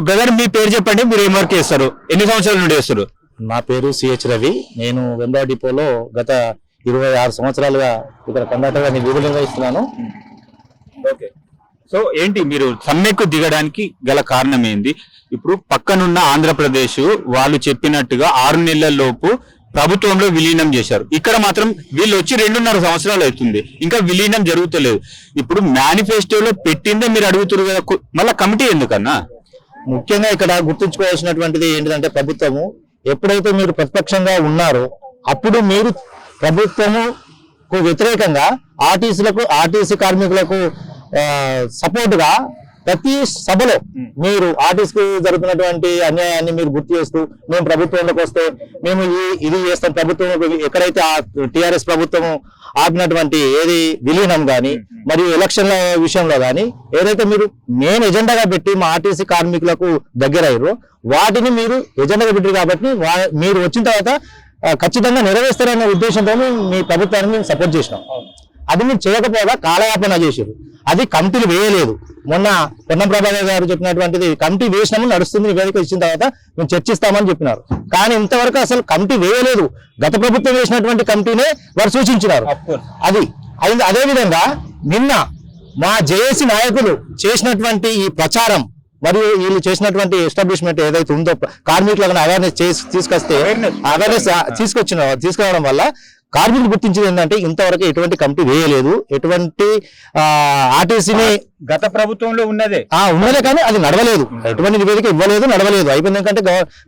Brother మీ పేరు చెప్పండి, మీరు ఏం వర్క్ చేస్తారు, ఎన్ని సంవత్సరాల నుండి చేస్తారు? నా పేరు సిహెచ్ రవి. నేను వెంబా డిపోలో గత 26 సంవత్సరాలుగా ఇక్కడ కండక్టర్గా విధులు నిర్వహిస్తున్నాను. ఓకే, సో ఏంటి మీరు సమ్మెకు దిగడానికి గల కారణం ఏంది? ఇప్పుడు పక్కనున్న ఆంధ్రప్రదేశ్ వాళ్ళు చెప్పినట్టుగా 6 నెలల లోపు ప్రభుత్వంలో విలీనం చేశారు. ఇక్కడ మాత్రం వీళ్ళు వచ్చి 2.5 సంవత్సరాలు అవుతుంది, ఇంకా విలీనం జరుగుతలేదు. ఇప్పుడు మేనిఫెస్టోలో పెట్టిందే మీరు అడుగుతారు కదా, మళ్ళీ కమిటీ ఎందుకన్నా? ముఖ్యంగా ఇక్కడ గుర్తుంచుకోవాల్సినటువంటిది ఏంటంటే, ప్రభుత్వము ఎప్పుడైతే మీరు ప్రతిపక్షంగా ఉన్నారో అప్పుడు మీరు ప్రభుత్వముకు వ్యతిరేకంగా ఆర్టీసీ కార్మికులకు సపోర్ట్ గా ప్రతి సభలో మీరు ఆర్టీసీకి జరుగుతున్నటువంటి అన్యాయాన్ని మీరు గుర్తు చేస్తూ, మేము ప్రభుత్వంలోకి వస్తే మేము ఇది చేస్తాం, ప్రభుత్వం ఎక్కడైతే టిఆర్ఎస్ ప్రభుత్వం ఆపినటువంటి ఏది విలీనం గాని మరియు ఎలక్షన్ల విషయంలో గాని ఏదైతే మీరు మెయిన్ ఎజెండాగా పెట్టి మా ఆర్టీసీ కార్మికులకు దగ్గర అయ్యారో వాటిని మీరు ఎజెండాగా పెట్టారు. కాబట్టి మీరు వచ్చిన తర్వాత ఖచ్చితంగా నెరవేర్స్తారనే ఉద్దేశంతో మీ ప్రభుత్వాన్ని మేము సపోర్ట్ చేసినాం. అది మీరు చేయకపోగా కాలయాపన చేశారు. అది కమిటీలు వేయలేదు. మొన్న పొన్నం ప్రభాకర్ గారు చెప్పినటువంటిది కమిటీ వేసినాము, నడుస్తుంది, నివేదిక ఇచ్చిన తర్వాత మేము చర్చిస్తామని చెప్పినారు. కానీ ఇంతవరకు అసలు కమిటీ వేయలేదు. గత ప్రభుత్వం వేసినటువంటి కమిటీనే వారు సూచించినారు. అది అదే విధంగా నిన్న మా జేఏసీ నాయకులు చేసినటువంటి ఈ ప్రచారం మరియు వీళ్ళు చేసినటువంటి ఎస్టాబ్లిష్మెంట్ ఏదైతే ఉందో కార్మికులకు అవేర్నెస్ తీసుకురావడం వల్ల కార్మికులు గుర్తించింది ఏంటంటే, ఇంతవరకు ఎటువంటి కమిటీ వేయలేదు, ఎటువంటి ఆర్టీసీని గత ప్రభుత్వంలో ఉన్నదే కానీ అది నడవలేదు, ఎటువంటి నివేదిక ఇవ్వలేదు, నడవలేదు, అయిపోయింది. ఎందుకంటే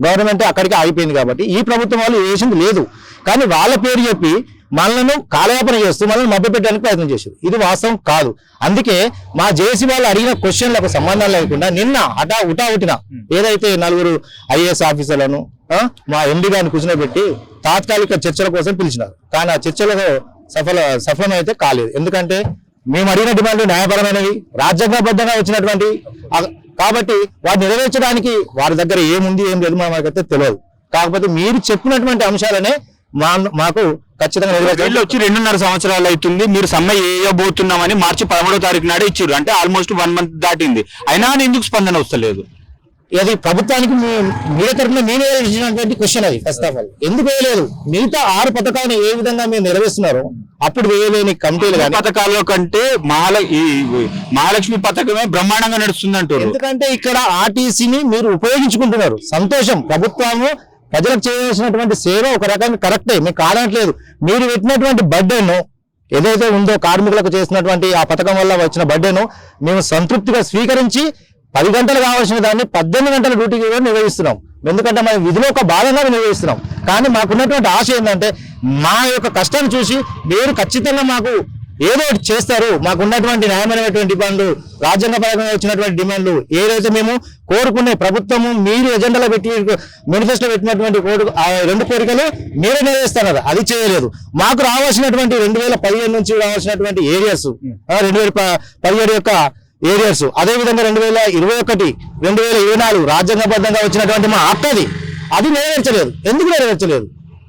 గవర్నమెంట్ అక్కడికి ఆగిపోయింది. కాబట్టి ఈ ప్రభుత్వం వాళ్ళు వేసింది లేదు. కానీ వాళ్ళ పేరు చెప్పి మనల్ని కాలయాపన చేస్తూ మనల్ని మభ్యపెట్టడానికి ప్రయత్నం చేశారు. ఇది వాస్తవం కాదు. అందుకే మా జేసీ వాళ్ళు అడిగిన క్వశ్చన్లకు సంబంధం లేకుండా నిన్న ఉటావుటిన ఏదైతే 4 ఐఏఎస్ ఆఫీసర్లను మా ఎండి గారిని కూర్చోబెట్టి తాత్కాలిక చర్చల కోసం పిలిచినారు. కానీ ఆ చర్చలలో సఫలమైతే కాలేదు. ఎందుకంటే మేము అడిగిన డిమాండ్లు న్యాయపరమైనవి, రాజ్యాంగబద్ధంగా వచ్చినటువంటి, కాబట్టి వాటిని నెరవేర్చడానికి వారి దగ్గర ఏముంది ఏం లేదు మనకైతే తెలియదు. కాకపోతే మీరు చెప్పినటువంటి అంశాలనే మాకు ఖచ్చితంగా వచ్చి 2.5 సంవత్సరాలు అవుతుంది. మీరు సమ్మె వేయబోతున్నామని మార్చి 13వ తారీఖు నాడే ఇచ్చారు. అంటే ఆల్మోస్ట్ 1 మంత్ దాటింది. అయినా ఎందుకు స్పందన వస్తలేదు? అది ప్రభుత్వానికి మీరే తరఫున నేనే ఇచ్చినటువంటి క్వశ్చన్. అది ఫస్ట్ ఆఫ్ ఆల్ ఎందుకు వేయలేదు? మిగతా 6 పథకాలను ఏ విధంగా మీరు నెరవేరుస్తున్నారు అప్పుడు వేయలేని కమిటీలు కానీ పథకాల కంటే మహాలక్ష్మి పథకమే బ్రహ్మాండంగా నడుస్తుంది అంటారు. ఎందుకంటే ఇక్కడ ఆర్టీసీని మీరు ఉపయోగించుకుంటున్నారు, సంతోషం. ప్రభుత్వము ప్రజలకు చేయాల్సినటువంటి సేవ ఒక రకంగా కరెక్టే, మీకు కాదనట్లేదు. మీరు పెట్టినటువంటి బడ్డెను ఏదైతే ఉందో కార్మికులకు చేసినటువంటి ఆ పథకం వల్ల వచ్చిన బడ్డెను మేము సంతృప్తిగా స్వీకరించి 10 గంటలు కావాల్సిన దాన్ని 18 గంటల డ్యూటీకి కూడా నిర్వహిస్తున్నాం. ఎందుకంటే మన విధిలో ఒక భాగంగా నిర్వహిస్తున్నాం. కానీ మాకున్నటువంటి ఆశ ఏంటంటే, మా యొక్క కష్టాన్ని చూసి మీరు ఖచ్చితంగా మాకు ఏదో ఒకటి చేస్తారు. మాకున్నటువంటి న్యాయమైనటువంటి డిమాండ్లు, రాజ్యాంగపరంగా వచ్చినటువంటి డిమాండ్లు ఏదైతే మేము కోరుకునే ప్రభుత్వము మీరు ఎజెండాలో పెట్టి మేనిఫెస్టో పెట్టినటువంటి 2 కోరికలు మీరే నెరవేరుస్తున్నారు. అది చేయలేదు. మాకు రావాల్సినటువంటి 2015 నుంచి రావాల్సినటువంటి ఏరియాస్, 2017 యొక్క ఏరియాస్, అదేవిధంగా 2021, 2024 రాజ్యాంగబద్ధంగా వచ్చినటువంటి మా హక్కది అది నెరవేర్చలేదు. ఎందుకు నెరవేర్చలేదు?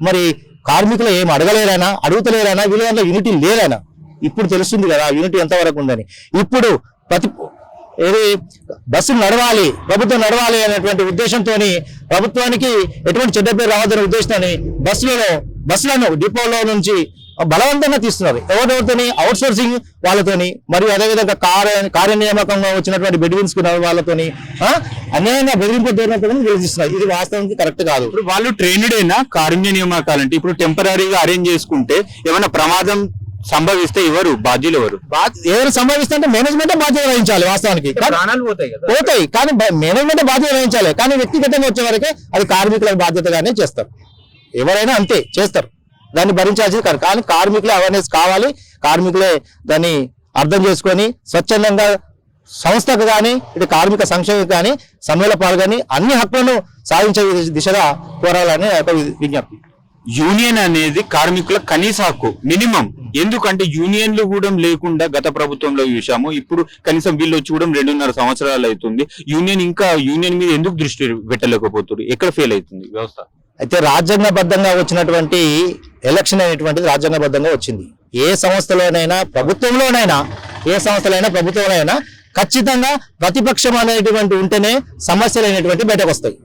మరి కార్మికులు ఏం అడగలేరైనా, అడుగుతలేరైనా, వీళ్ళ యూనిటీ లేరైనా? ఇప్పుడు తెలుస్తుంది కదా యూనిటీ ఎంతవరకు ఉందని. ఇప్పుడు బస్సులు నడవాలి, ప్రభుత్వం నడవాలి అనేటువంటి ఉద్దేశంతో ప్రభుత్వానికి ఎటువంటి చెడ్డ పేరు రావద్దనే ఉద్దేశంతో బస్సులను డిపోలో నుంచి బలవంతంగా తీస్తున్నారు. ఎవరితోని అవుట్ సోర్సింగ్ వాళ్ళతోని, మరియు అదేవిధంగా కార్యనియామకంగా వచ్చినటువంటి బెడ్విన్స్ వాళ్ళతోని అన్యాయంగా బెదిరింపు ధోరణితో నిర్వహిస్తున్నారు. ఇది వాస్తవానికి కరెక్ట్ కాదు. ఇప్పుడు వాళ్ళు ట్రైన్డ్ అయినా కార్య నియామకాలంటే ఇప్పుడు టెంపరీగా అరేంజ్ చేసుకుంటే ఏమైనా ప్రమాదం సంభవిస్తే బాధ్యులు ఎవరు సంభవిస్తే అంటే మేనేజ్మెంటే బాధ్యత వహించాలి. వాస్తవానికి పోతాయి, కానీ మేనేజ్మెంటే బాధ్యత వహించాలి. కానీ వ్యక్తిగతంగా వచ్చే వరకే అది కార్మికుల బాధ్యతగానే చేస్తారు. ఎవరైనా అంతే చేస్తారు, దాన్ని భరించాల్సింది కాదు. కానీ కార్మికులే అవేర్నెస్ కావాలి. కార్మికులే దాన్ని అర్థం చేసుకొని స్వచ్ఛందంగా సంస్థకు కానీ ఇటు కార్మిక సంక్షేమం కానీ సమ్మెలో పాల్గొని అన్ని హక్కులను సాధించే దిశగా కోరాలని విజ్ఞప్తి. యూనియన్ అనేది కార్మికుల కనీస హక్కు, మినిమం. ఎందుకంటే యూనియన్లు కూడా లేకుండా గత ప్రభుత్వంలో చూసాము. ఇప్పుడు కనీసం వీళ్ళు వచ్చి కూడా 2.5 సంవత్సరాలు అవుతుంది. యూనియన్ మీద ఎందుకు దృష్టి పెట్టలేకపోతుంది? ఎక్కడ ఫెయిల్ అవుతుంది వ్యవస్థ? అయితే రాజ్యాంగబద్ధంగా వచ్చినటువంటి ఎలక్షన్ అనేటువంటిది రాజ్యాంగబద్ధంగా వచ్చింది. ఏ సంస్థలోనైనా ప్రభుత్వంలోనైనా ఖచ్చితంగా ప్రతిపక్షం అనేటువంటి ఉంటేనే సమస్యలు అనేటువంటి బయటకు వస్తాయి.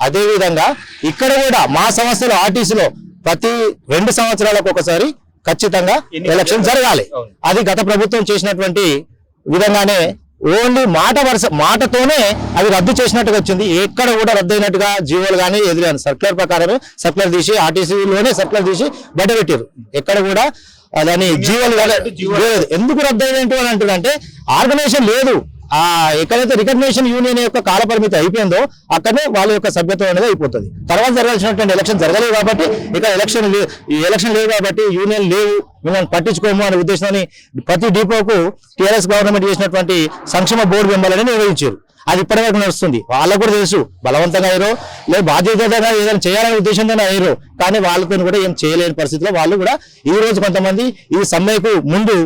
అదే విధంగా ఇక్కడ కూడా మా సమస్యలు ఆర్టీసీలో ప్రతి 2 సంవత్సరాలకు ఒకసారి ఖచ్చితంగా ఎలక్షన్ జరగాలి. అది గత ప్రభుత్వం చేసినటువంటి విధంగానే ఓన్లీ మాటతోనే అది రద్దు చేసినట్టుగా వచ్చింది. ఎక్కడ కూడా రద్దు అయినట్టుగా జీవోలు కానీ ఎదురైన సర్క్యులర్ ప్రకారమే సర్క్యులర్ తీసి ఆర్టీసీలోనే సర్క్యులర్ తీసి బయట పెట్టారు. ఎక్కడ కూడా దాని జీవోలు ఎందుకు రద్దు అయినట్టు అని అంటుందంటే ఆర్గనైజేషన్ లేదు. ఎక్కడైతే రికగ్నేషన్ యూనియన్ యొక్క కాల పరిమితి అయిపోయిందో అక్కడనే వాళ్ళ యొక్క సభ్యత్వం అనేది అయిపోతుంది. తర్వాత జరగాల్సినటువంటి ఎలక్షన్ జరగలేదు కాబట్టి ఇక్కడ ఎలక్షన్ లేవు కాబట్టి యూనియన్ లేవు మిమ్మల్ని పట్టించుకోము అనే ఉద్దేశంతో ప్రతి డిపోకు టీఆర్ఎస్ గవర్నమెంట్ చేసినటువంటి సంక్షేమ బోర్డు మెంబర్లని నిర్వహించారు. అది ఇప్పటివరకు నడుస్తుంది. వాళ్ళకు కూడా తెలుసు బలవంతంగా అయ్యారో లేదు బాధ్యతగా ఏదైనా చేయాలనే ఉద్దేశంతోనే అయ్యారు. కానీ వాళ్ళతో కూడా ఏం చేయలేని పరిస్థితిలో వాళ్ళు కూడా ఈ రోజు కొంతమంది ఈ సమ్మెకు ముందు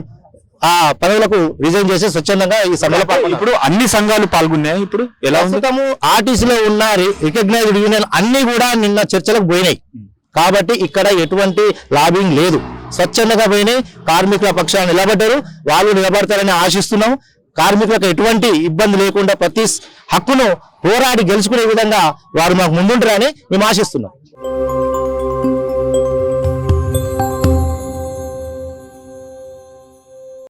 ఆ పదవులకు రిజైన్ చేసి స్వచ్ఛందంగా ఈ సభలో ఇప్పుడు అన్ని సంఘాలు పాల్గొన్నాయి. ఇప్పుడు ఎలా ప్రస్తుతము ఆర్టీసీలో ఉన్న రికగ్నైజ్డ్ యూనియన్ అన్ని కూడా నిన్న చర్చలకు పోయినాయి కాబట్టి ఇక్కడ ఎటువంటి లాబింగ్ లేదు. స్వచ్ఛందంగా పోయినాయి. కార్మికుల పక్షాన్ని నిలబడ్డారు. వాళ్ళు నిలబడతారని ఆశిస్తున్నాం. కార్మికులకు ఎటువంటి ఇబ్బంది లేకుండా ప్రతి హక్కును పోరాడి గెలుచుకునే విధంగా వారు మాకు ముందుంటారని మేము ఆశిస్తున్నాం.